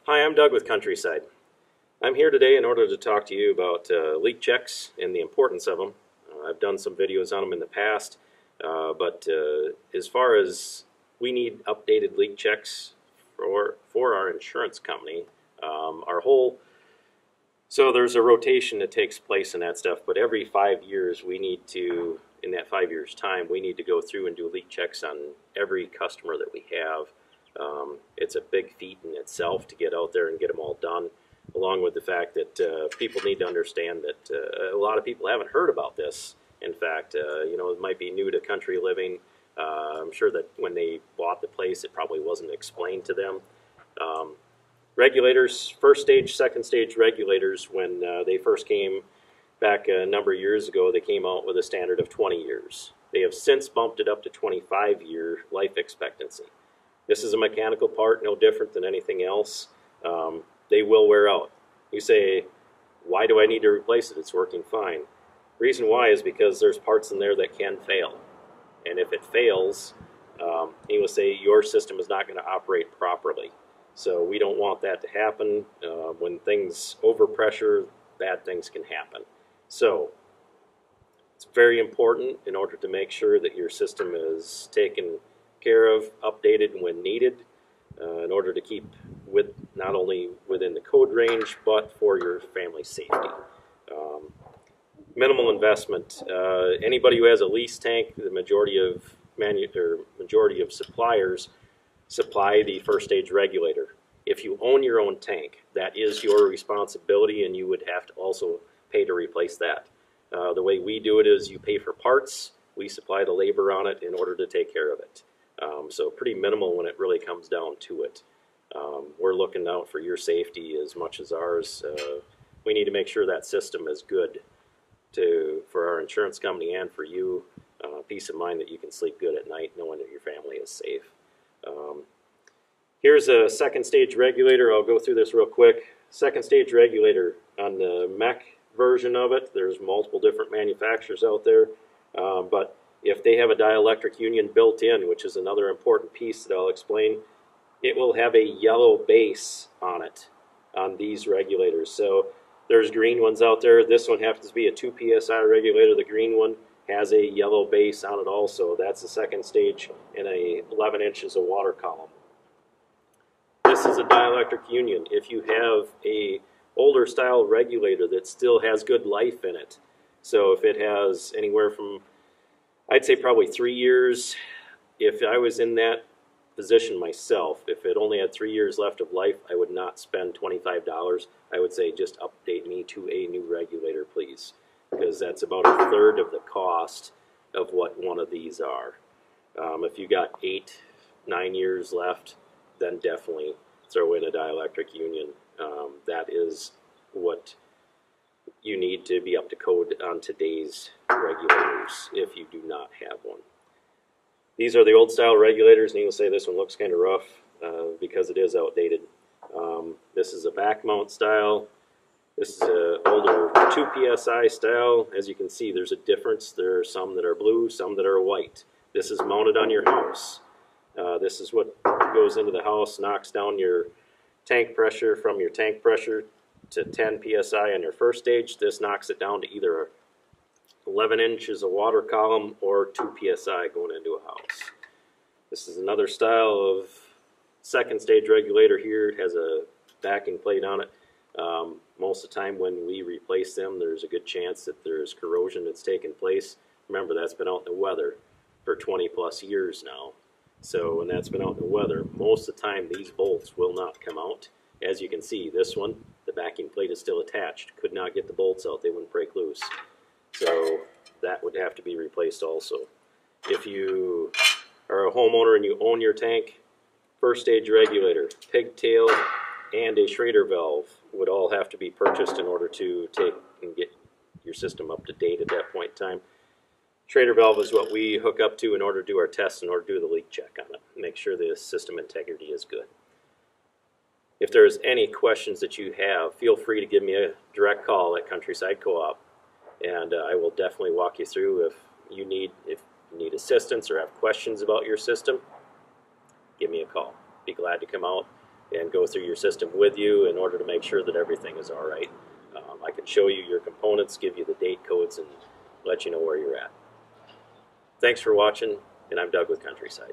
Hi, I'm Doug with Countryside. I'm here today in order to talk to you about leak checks and the importance of them. I've done some videos on them in the past, but as far as we need updated leak checks for our insurance company, so there's a rotation that takes place in that stuff, but every 5 years we need to, in that 5 years time, we need to go through and do leak checks on every customer that we have. It's a big feat in itself to get out there and get them all done, along with the fact that people need to understand that a lot of people haven't heard about this. In fact, it might be new to country living. I'm sure that when they bought the place, it probably wasn't explained to them. Regulators, first stage, second stage regulators, when they first came back a number of years ago, they came out with a standard of 20 years. They have since bumped it up to 25-year life expectancy. This is a mechanical part, no different than anything else. They will wear out. You say, why do I need to replace it? It's working fine. Reason why is because there's parts in there that can fail. And if it fails, he will say your system is not going to operate properly. So we don't want that to happen. When things overpressure, bad things can happen. So it's very important in order to make sure that your system is taken care of, updated when needed, in order to keep with not only within the code range, but for your family safety. Minimal investment. Anybody who has a lease tank, the majority of suppliers supply the first stage regulator. If you own your own tank, that is your responsibility, and you would have to also pay to replace that. The way we do it is you pay for parts, we supply the labor on it in order to take care of it. So pretty minimal when it really comes down to it. We're looking out for your safety as much as ours. We need to make sure that system is good for our insurance company and for you. Peace of mind that you can sleep good at night knowing that your family is safe. Here's a second stage regulator. I'll go through this real quick. Second stage regulator on the mech version of it. There's multiple different manufacturers out there, but if they have a dielectric union built in, which is another important piece that I'll explain, it will have a yellow base on it, on these regulators. So there's green ones out there. This one happens to be a 2 psi regulator. The green one has a yellow base on it also. That's the second stage and 11 inches of water column. This is a dielectric union. If you have a older style regulator that still has good life in it, so if it has anywhere from, I'd say probably 3 years, if I was in that position myself, if it only had 3 years left of life, I would not spend $25. I would say just update me to a new regulator, please, because that's about a third of the cost of what one of these are. If you got 8, 9 years left, then definitely throw in a dielectric union. That is what you need to be up to code on today's regulators if you do not have one. These are the old style regulators, and you'll say this one looks kind of rough because it is outdated. This is a back mount style. This is an older 2 psi style. As you can see, there's a difference. There are some that are blue, some that are white. This is mounted on your house. This is what goes into the house, knocks down your tank pressure from your tank pressure to 10 psi on your first stage. This knocks it down to either 11 inches of water column or 2 psi going into a house. This is another style of second stage regulator here. It has a backing plate on it. Most of the time when we replace them, there's a good chance that there's corrosion that's taken place. Remember, that's been out in the weather for 20 plus years now. So when that's been out in the weather, most of the time these bolts will not come out. As you can see, this one, the backing plate is still attached. Could not get the bolts out, they wouldn't break loose. So that would have to be replaced also. If you are a homeowner and you own your tank, first stage regulator, pigtail, and a Schrader valve would all have to be purchased in order to take and get your system up to date at that point in time. Schrader valve is what we hook up to in order to do our tests, in order to do the leak check on it, make sure the system integrity is good. If there's any questions that you have, feel free to give me a direct call at Countryside Co-op, and I will definitely walk you through if you need assistance or have questions about your system. Give me a call. Be glad to come out and go through your system with you in order to make sure that everything is all right. I can show you your components, give you the date codes, and let you know where you're at. Thanks for watching, and I'm Doug with Countryside.